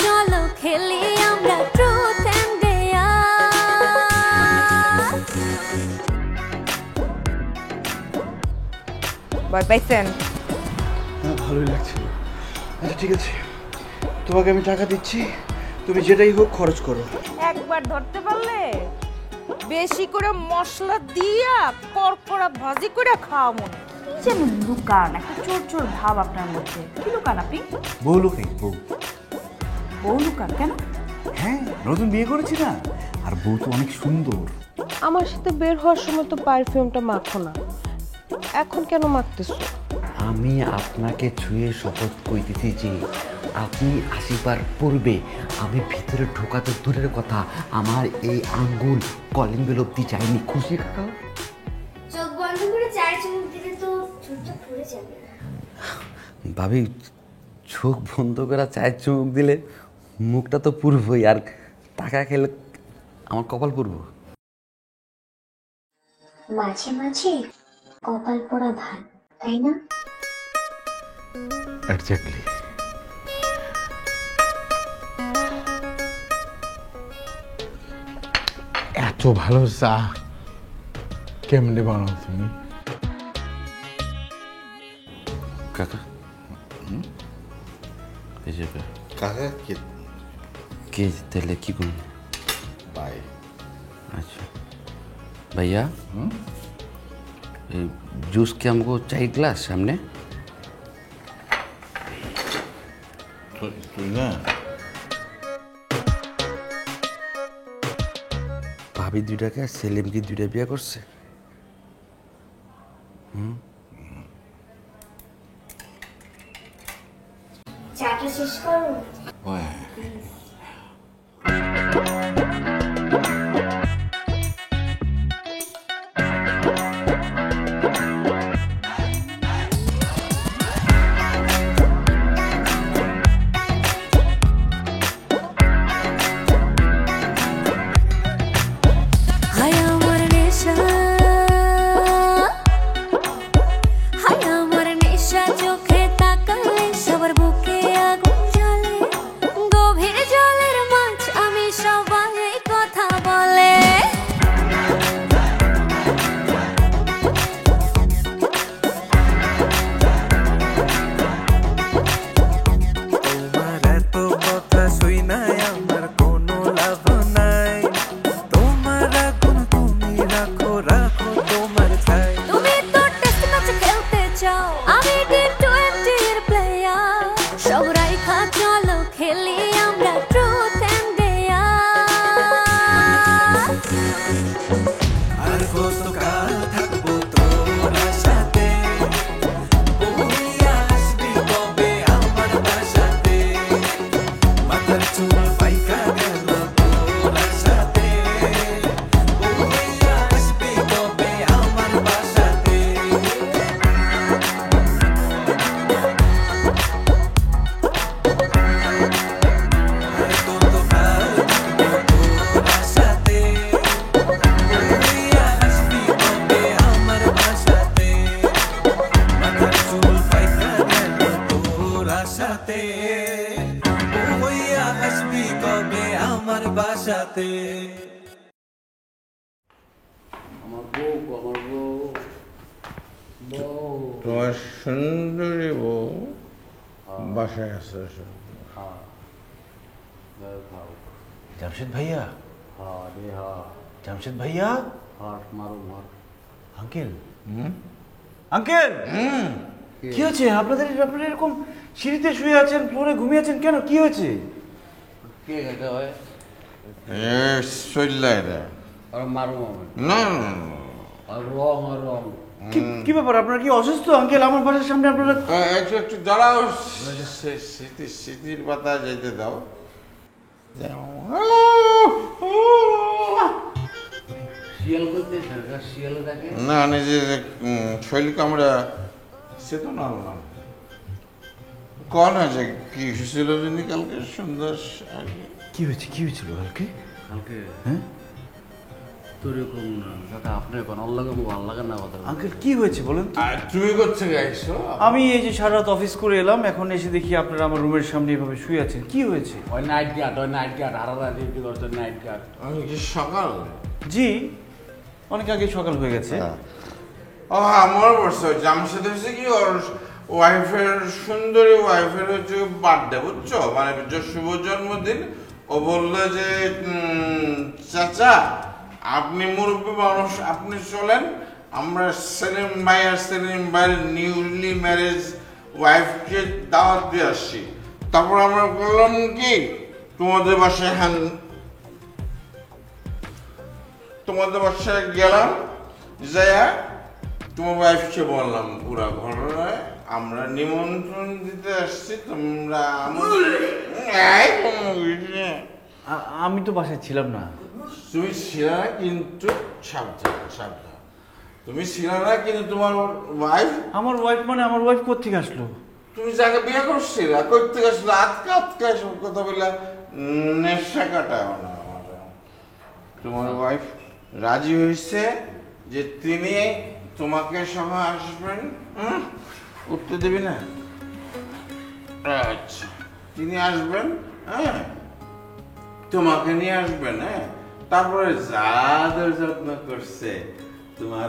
চলো খেলি আমরা ট্রুথ এন্ড ডেয়ার। ভয় পাইছেন? ভালোই লাগছে। আচ্ছা ঠিক আছে, তোমাকে আমি টাকা দিচ্ছি, তুমি যেটাই হোক খরচ করো। একবার ধরতে পারলে বেশি করে মশলা দিয়া করকরা ভাজি করে খাওয়া মনে। কি যেমন লুকান, একটা চোর চোর ভাব আপনার মধ্যে। কি লুকান আপনি? বউ লুকাই, বউ। বউ লুকান কেন? হ্যাঁ, নতুন বিয়ে করেছি না, আর বউ তো অনেক সুন্দর। আমার সাথে বের হওয়ার সময় তো পারফিউমটা মাখো না, এখন কেন মাখতেছো? আমি আপনাকে ছুঁয়ে শপথ কইতেছি যে আপনি আসিবার পূর্বে আমি ভিতরে ঢোকাতে দূরের কথা, আমার এই আঙ্গুল কলিং বেল অব্দি যায়নি। খুশি কাকা? চোখ বন্ধ করে চায়ের চুমুক দিলে তো চোখটা পড়ে যাবে। ভাবি, চোখ বন্ধ করা চায়ের চুমুক দিলে মুখটা তো পুরবই, আর টাকা খেলে আমার কপাল পুরব। মাঝে মাঝে কপাল পোড়া ভাত, তাই না? এক্স্যাক্টলি। এত ভালো চা কেমনে বানাও তুমি? কাকা কাকা কে তাহলে কি করুন? ভাই। আচ্ছা ভাইয়া, জুস কি আমাকে চাই গ্লাস সামনে? তুই না ভাবি দুইটাকে আর সেলিম কি দুইটা বিয়ে করছে? চাটা শেষ করো। হায় আমার নেশা, হায় আমার নেশা, চোখে তাকালে সবার বুকে আগুন জ্বলে। গভীর জলের মাছ আমি, সবাই কথা বলে। তোমার এত কথা শুই নাই আমার কোনো লাভ নাই, তোমার আগুন তুমি রাখো রাখো তোমার ছাই। তুমি তো টেস্ট ম্যাচ খেলতে চাও, আমি টি20 এর প্লেয়ার। সব রাইখা চলো খেলি আমরা ট্রুথ এন্ড ডেয়ার। আর কতকাল থাকবো তোর আশাতে, বইয়া আসবি কবে আমার বাসাতে, মাথার চুল পাইকা গেল তোর আশাতে, বইয়া আসবি কবে আমার বাসাতে। আর কতকাল থাকবো তোর আশাতে, বইয়া আসবি কবে আমার বাসাতে, মাথার চুল পাইকা গেল তোর আশাতে, বইয়া আসবি কবে আমার বাসাতে। তোমার সুন্দরী বউ বাসায় আসতে। জামশেদ ভাইয়া, জামশেদ ভাইয়া, আঙ্কেল, আঙ্কেল, কি হয়েছে আপনাদের? আপনারা এরকম সিঁড়িতে শুয়ে আছেন, ফ্লোরে ঘুমিয়ে আছেন কেন? কি হয়েছে? কি ব্যাপার? আপনারা কি অসুস্থ আঙ্কেল? আমার বাসার সামনে আপনারা একটু একটু দাঁড়াও, স্মৃতির পাতা যেতে দাও। না নিজের শৈল কামড়া সে তো না কন আছে কি ছিল যিনি কালকে সন্ধ্যা। কি হয়েছে? কি হয়েছিল কালকে? কালকে হ্যাঁ, তোর কম না দাদা আপনি এখন আল্লাহ ভালো লাগে না কথা আঙ্কেল কি হয়েছে বলেন তো? আর তুমি করছে গাইছো? আমি এই যে সারা রাত অফিস করে এলাম, এখন এসে দেখি আপনারা আমার রুমের সামনে এভাবে শুয়ে আছেন, কি হয়েছে? ওই নাইট গার্ড হারা ডিউটি করছে নাইট গার্ড। আমি কি সকাল? জি, অনেক আগে সকাল হয়ে গেছে। ও আমার বর্ষা আমার সাথে হচ্ছে কি ওর ওয়াইফের সুন্দরী ওয়াইফের হচ্ছে বার্থডে বুঝছো, মানে শুভ জন্মদিন। ও বললো যে চাচা আপনি মুরব্বী মানুষ, আপনি চলেন, আমরা সেলিম ভাই আর সেলিম ভাইয়ের নিউলি ম্যারেজ ওয়াইফকে দাওয়াত দিয়ে আসছি। তারপর আমরা বললাম কি তোমাদের বাসায় তোমাদের বাসায় গেলাম, যাইয়া তোমার ওয়াইফকে বললাম পুরা ঘটনায় আমরা নিমন্ত্রণ দিতে আসছি, তোমরা আমি তো বাসায় ছিলাম না। তুমি ছিল না কিন্তু সাবধান সাবধান, তুমি ছিল না কিন্তু তোমার ওয়াইফ। আমার ওয়াইফ মানে আমার ওয়াইফ কোত্থেকে আসলো? তুমি যাকে বিয়ে করছিল করতে গেছিল আজকে আজকে এসব কথা বলে নেশা কাটায় না। তোমার ওয়াইফ রাজি হয়েছে যে তিনি তোমাকে সভা আসবেন, উঠতে দেবে না? আচ্ছা, তিনি আসবেন, হ্যাঁ, তোমাকে নিয়ে আসবেন, হ্যাঁ, তারপরে যাদের যত্ন করছে তোমার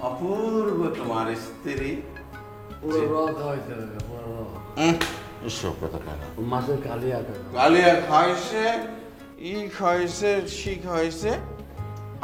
অপূর্ব তোমার স্ত্রী, এসব কথা কেন? মাছের কালিয়া খাইছে, ই খাইছে, সি খাইছে,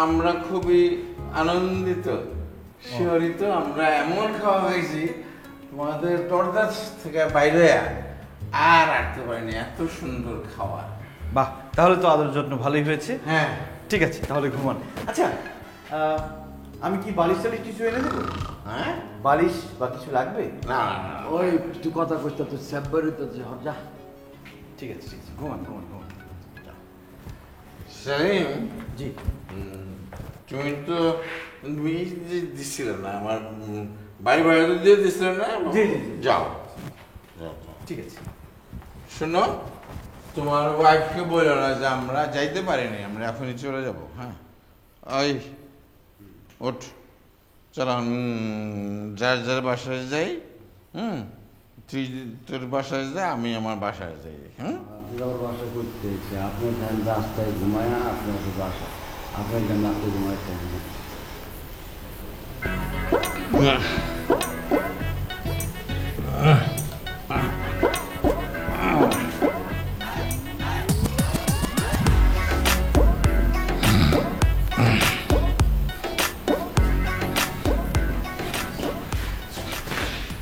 আমরা খুবই আনন্দিত শিহরিত। আমরা এমন খাওয়া হয়েছি তোমাদের দরজা থেকে বাইরে আর রাখতে পারিনি, এত সুন্দর খাওয়া। বাহ, তাহলে তো আদর যত্ন ভালোই হয়েছে। হ্যাঁ ঠিক আছে, তাহলে ঘুমান। আচ্ছা, আমি কি বালিশ টালিশ কিছু এনে দেবো? হ্যাঁ, বালিশ বা কিছু লাগবে? না ওই তুই কথা কইতে তো সেবারই তো যা। ঠিক আছে ঠিক আছে, ঘুমান ঘুমান ঘুমান। সেলিম জি, তুমি তো দিছিলে না আমার বাড়ি ভাড়া তো দিয়ে দিছিলে না? জি জি জি, যাও, ঠিক আছে। শোনো, তোমার ওয়াইফকে বলো না যে আমরা যাইতে পারিনি, আমরা এখনই চলে যাব। হ্যাঁ, ওই ওঠ, চলো যার যার বাসায় যাই। তুই তোর বাসায় যা, আমি আমার বাসায় যাই। বাসা করতে আপনার ধ্যান রাস্তায় ঘুমায়, আপনার বাসা আপনার ধ্যান রাস্তায় ঘুমাইতে।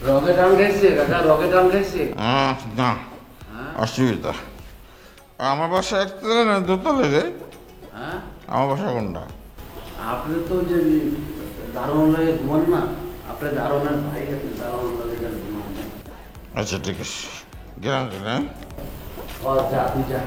রকেট আনছে কাকা, রকেট আনছে না অসুবিধা। আমার বাসা একতলা না দোতলা রে? হ্যাঁ, আমার বাসা কোনটা? আপনি তো যে দারুণ লাগে ঘুমান না, আপনার দারুণের ভাই আছে, দারুণ লাগে ঘুমান। আচ্ছা ঠিক আছে, গেলাম। হ্যাঁ, যা তুই যা।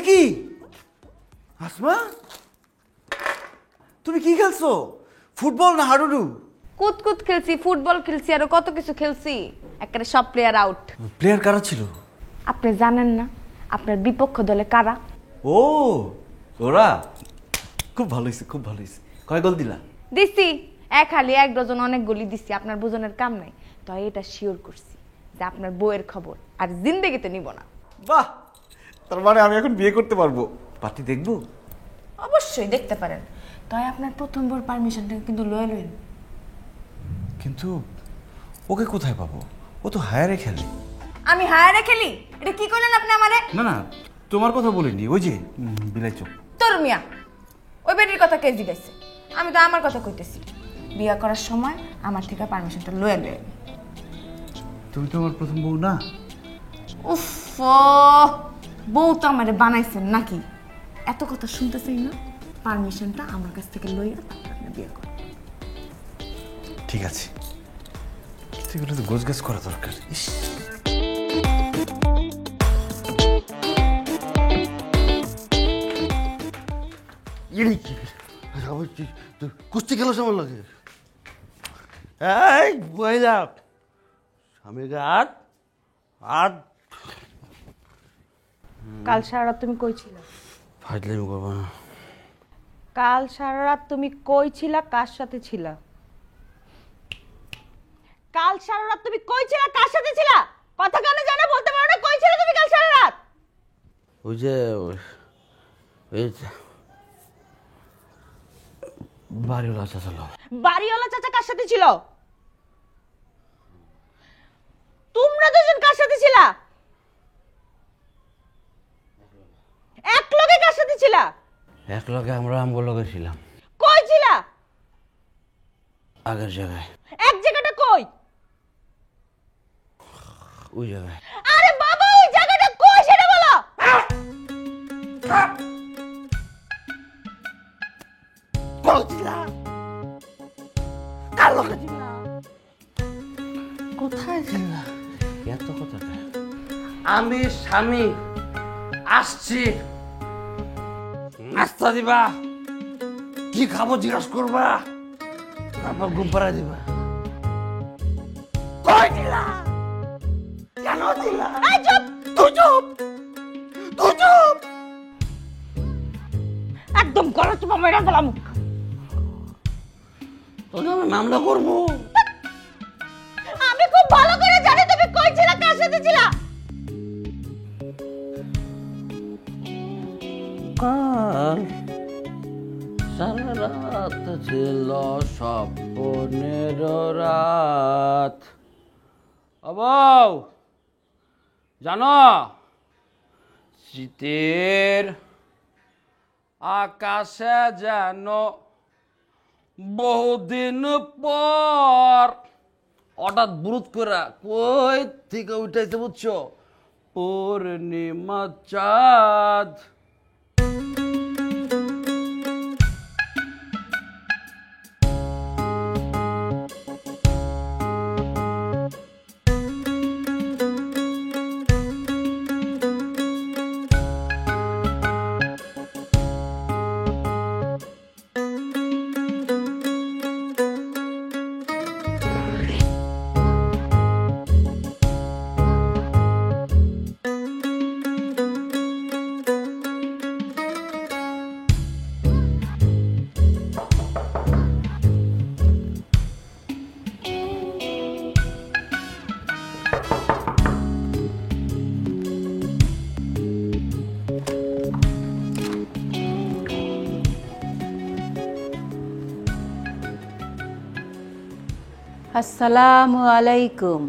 কি আসমা, তুমি কি খেলছো? ফুটবল না হাডুডু? কুতকুত খেলছি, ফুটবল খেলছি, আরো কত কিছু খেলছি। একেবারে সব প্লেয়ার আউট। প্লেয়ার কারা ছিল? আপনি জানেন না আপনার বিপক্ষ দলে কারা? ও, ওরা? খুব ভালো হয়েছে, খুব ভালো হয়েছে। কয় গোল দিলা? দিছি খালি 1 ডজন, অনেক গলি দিছি। আপনার বোঝনের কাম নাই, তো এটা শিওর করছি যে আপনার বউয়ের খবর আর জিন্দেগিতে নিব না। বাহ, তার মানে আমি এখন বিয়ে করতে পারবো। পার্টি দেখবো? অবশ্যই দেখতে পারেন, তাই আপনার প্রথম বউর পারমিশনটা কিন্তু লয়ে লইন। কিন্তু ওকে কোথায় পাবো? ও তো হায়ারে খেলে। আমি হায়ারে খেলি? এটা কি করলেন আপনি আমারে? না না, তোমার কথা বলিনি, ওই যে বিলাই চোখ। তোর মিয়া, ওই বেটির কথা কে জিজ্ঞাসা? আমি তো আমার কথা কইতেছি। বিয়া করার সময় আমার থেকে পারমিশনটা লয়ে লয়ে। তুমি তো আমার প্রথম বউ না? উফ, বউ তো আমারে বানাইছেন নাকি? এত কথা শুনতেছেন না, পারমিশনটা আমার কাছ থেকে লইয়া তারপর আপনি বিয়ে করেন। ঠিক আছে, এগুলো তো গোছগাছ করা দরকার। ইস, কুস্তি খেলা সময় লাগে। এই মহিলা স্বামীকে হাত হাত কাল সারা রাত তুমি কই ছিলা? ফাইজলামি করবো না। কাল সারা রাত তুমি কই ছিলা, কার সাথে ছিলা? কাল সারা রাত তুমি কই ছিলা, কার সাথে ছিলা? কথা কানে জানা বলতে পারো না, কই ছিলা তুমি কাল সারা রাত? ওই যে বাড়িওয়ালা চাচা লো। বাড়িওয়ালা চাচা কার সাথে ছিল? তোমরা দুজন কার সাথে ছিলা? এক লগে কার সাথে ছিলা? এক লগে আমরা আমগো লগে ছিলাম। কই ছিলা? আগের জায়গায়। এক জায়গাটা কই? ওই জায়গায়। আরে বাবা, ওই জায়গাটা কই সেটা বলো। কোথায় ছিলা? এত কথা কেন? আমি স্বামী আসছি, নাস্তা দিবা, কি খাবো জিজ্ঞাসা করবা, তারপর ঘুম পাড়ায় দিবা। কই ছিলা? কেন ছিলা? এই চুপ, তুই চুপ, তুই চুপ। একদম গলা চুপা মেরে ফেলাম। তোকে আমি মামলা করবো। আমি খুব ভালো করে জানি তুমি কই ছিলা, কার সাথে ছিলা। কাল সারা রাত ছিল স্বপ্নের রাত। অবাও জানো, শীতের আকাশে যেন বহুদিন পর হঠাৎ বুরুত করে কই থেকে উঠাইতে বুঝছো, পূর্ণিমা চাঁদ। আসসালামু আলাইকুম।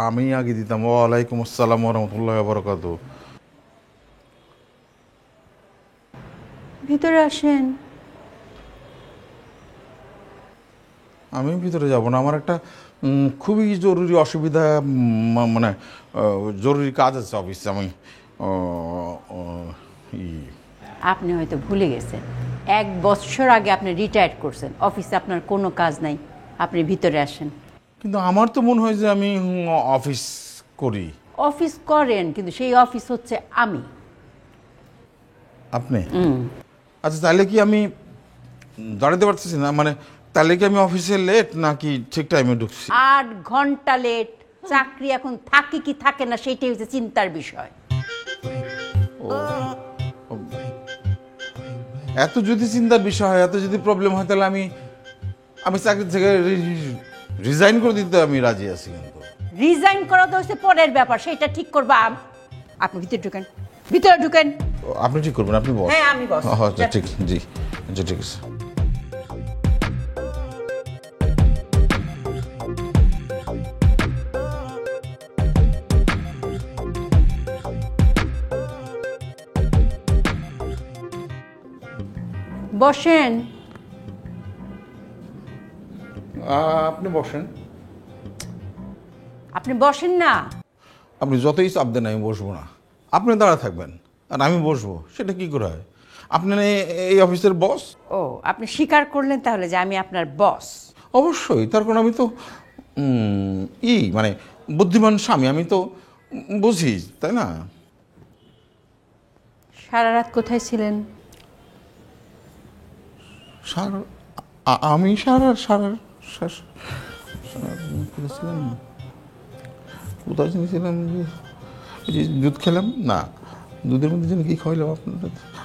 আমি আগে দিতাম। ওয়ালাইকুম আসসালাম রহমতুল্লাহ বরকাত। ভিতরে আসেন। আমি ভিতরে যাব না, আমার একটা খুবই জরুরি অসুবিধা, মানে জরুরি কাজ আছে অফিসে। আমি আপনি হয়তো ভুলে গেছেন, 1 বছর আগে আপনি রিটায়ার করছেন, অফিসে আপনার কোনো কাজ নাই, আপনি ভিতরে আসেন। কিন্তু আমার তো মনে হয় যে আমি অফিস করি। অফিস করেন, কিন্তু সেই অফিস হচ্ছে আমি। আপনি? আচ্ছা, তাহলে কি আমি দাঁড়াতে পারতেছি না? মানে তাহলে কি আমি অফিসে লেট নাকি ঠিক টাইমে ঢুকছি? 8 ঘন্টা লেট। চাকরি এখন থাকে কি থাকে না সেটাই হচ্ছে চিন্তার বিষয়। এত যদি চিন্তার বিষয় হয়, এত যদি প্রবলেম হয়, তাহলে আমি চাকরি থেকে রিজাইন করে দিতে আমি রাজি আছি। কিন্তু রিজাইন করা তো হচ্ছে পরের ব্যাপার, সেটা ঠিক করবা। আপনি ভিতরে ঢুকেন, ভিতরে ঢুকেন। আপনি ঠিক করবেন, আপনি বস। হ্যাঁ, আমি বস। আচ্ছা ঠিক, জি আচ্ছা ঠিক আছে। বসেন। আপনি বসেন। আপনি বসেন না। আপনি যতই চাপ দেন আমি বসবো না। আপনি দাঁড়া থাকবেন আর আমি বসবো, সেটা কি করে হয়? আপনি এই অফিসের বস। ও, আপনি স্বীকার করলেন তাহলে যে আমি আপনার বস? অবশ্যই, তার কারণ আমি তো মানে বুদ্ধিমান স্বামী, আমি তো বুঝি, তাই না? সারা রাত কোথায় ছিলেন? আমি কোথায় ছিলাম? দুধ খেলাম না, দুধের মধ্যে যেন কি খাওয়াইলাম আপনার।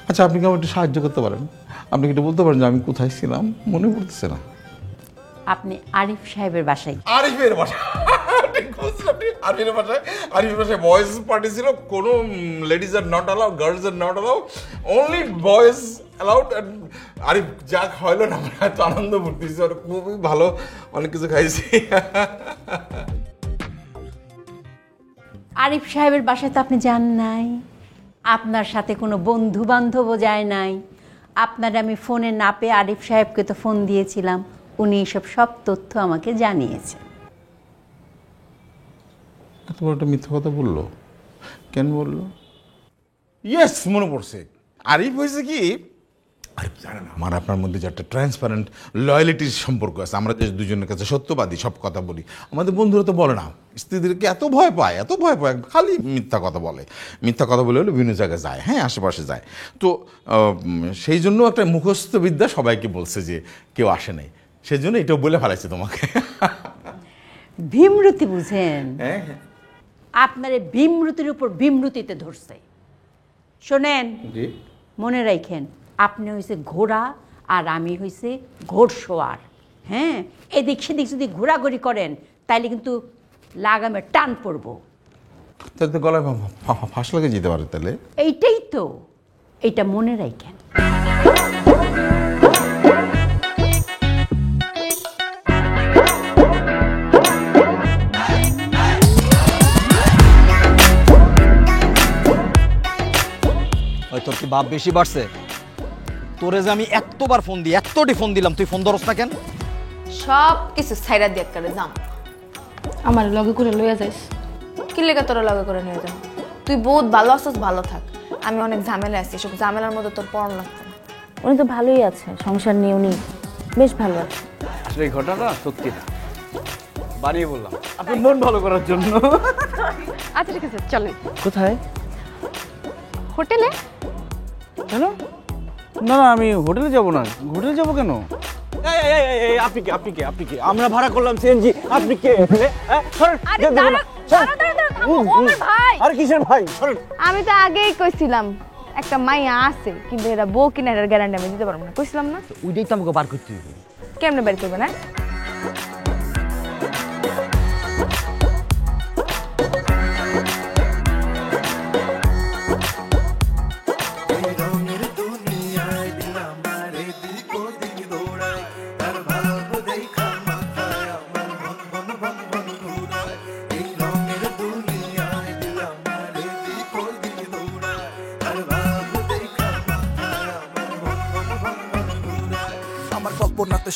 আচ্ছা, আপনি কি আমার একটু সাহায্য করতে পারেন? আপনি কি একটু বলতে পারেন যে আমি কোথায় ছিলাম? মনে পড়তেছে না। আপনি আরিফ সাহেবের বাসায়। আরিফের বাসায়? আরিফের বাসায় বয়েজ পার্টি ছিল। কোনো ladies are not allowed, girls are not allowed, only boys allowed. Arif যা খাওয়াইলো না, আমার এত আনন্দ করতেছি, আর খুবই ভালো অনেক কিছু খাইছি। আরিফ সাহেবের বাসায় তো আপনি যান নাই, আপনার সাথে কোনো বন্ধু বান্ধবও যায় নাই। আপনার আমি ফোনে না পেয়ে আরিফ সাহেবকে তো ফোন দিয়েছিলাম, উনি সব তথ্য আমাকে জানিয়েছে। এত বড় একটা মিথ্যা কথা বললো কেন? বললো ইয়েস, মনে পড়ছে। আরিফ হয়েছে কি, আরিফ জানে না আমার আপনার মধ্যে যে একটা ট্রান্সপারেন্ট লয়ালিটির সম্পর্ক আছে। আমরা যে দুজনের কাছে সত্যবাদী, সব কথা বলি। আমাদের বন্ধুরা তো বলে না, স্ত্রীদেরকে এত ভয় পায়, খালি মিথ্যা কথা বলে। মিথ্যা কথা বলে হলে বিভিন্ন জায়গায় যায়, হ্যাঁ, আশেপাশে যায়। তো সেই জন্য একটা মুখস্থ বিদ্যা সবাইকে বলছে যে কেউ আসে নাই, সেই জন্য এটাও বলে ফেলাইছে তোমাকে। ভীমরতি বুঝেন? হ্যাঁ, আপনার এই ভীমরতির উপর ভীমরতিতে ধরছে। শোনেন, মনে রাখেন, আপনি হয়েছে ঘোড়া আর আমি হয়েছে ঘোড়সওয়ার। হ্যাঁ, এদিক সেদিক যদি ঘোরাঘুরি করেন তাইলে কিন্তু লাগামে টান পড়বো। তাহলে তো গলায় ফাঁস লাগে যেতে পারে। তাহলে এইটাই তো, এইটা মনে রাখেন। তোর কি বাপ বেশি বাড়ছে? তোরে যে আমি এতবার ফোন দিই, এতটি ফোন দিলাম, তুই ফোন ধরস না কেন? সব কিছু ছাইরা দিয়ে করে যাম। আমার লগে করে লইয়া যাইস। কি লেগে তোরা লগে করে নিয়ে যাম? তুই বহুত ভালো আছিস, ভালো থাক। আমি অনেক ঝামেলা আছি, সব ঝামেলার মধ্যে তোর পড়ন লাগছে না। উনি তো ভালোই আছে, সংসার নিয়ে উনি বেশ ভালো আছে। আসলে এই ঘটনাটা সত্যি না, বানিয়ে বললাম আপনি মন ভালো করার জন্য। আচ্ছা ঠিক আছে, চলে। কোথায়? হোটেলে। কেন? না না, আমি হোটেলে যাব না। হোটেলে যাব কেন? আপনি কে? আমরা ভাড়া করলাম সিএনজি, আপনি কে? আরে কিসের ভাই? আমি তো আগেই কইছিলাম একটা মাইয়া আছে, কিন্তু এরা বউ কিনা এর গ্যারান্টি আমি দিতে পারবো না, কইছিলাম না? ওইটাই তো আমাকে বার করতে হবে। কেমনে বের করবে না?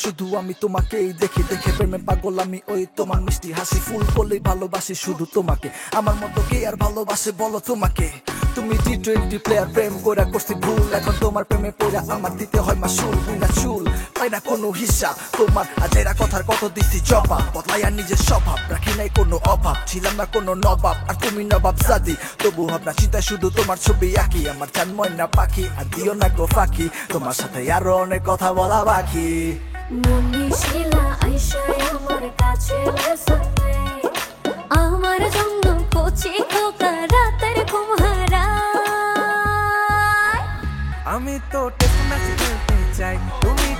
শুধু আমি তোমাকেই দেখি, দেখে প্রেমে পাগল আমি। ওই তোমার মিষ্টি হাসি, ফুল বলেই ভালোবাসি শুধু তোমাকে। আমার মতো কে আর ভালোবাসে বলো তোমাকে? তুমি টি20 প্লেয়ার, প্রেম কইরা করছি ভুল। এখন তোমার প্রেমে পড়া আমার দিতে হয় মাসুল। বিনা চুল পাই না কোনো হিসাব তোমার, আজেরা কথার কত দিচ্ছি জবাব। বদলাইয়া নিজের স্বভাব, রাখি নাই কোনো অভাব। ছিলাম না কোনো নবাব, আর তুমি নবাব জাদি। তবু ভাবনা চিন্তায় শুধু তোমার ছবি আঁকি। আমার চান ময়না পাখি, আর দিও না গো ফাঁকি। তোমার সাথে আরো অনেক কথা বলা বাকি। মনীষীলা আইসায় আমার কাছে আমার জন্য কচি খোকা রাতের ঘুম হারায়। আমি তো টেস্ট ম্যাচ খেলতে চাই, তুমি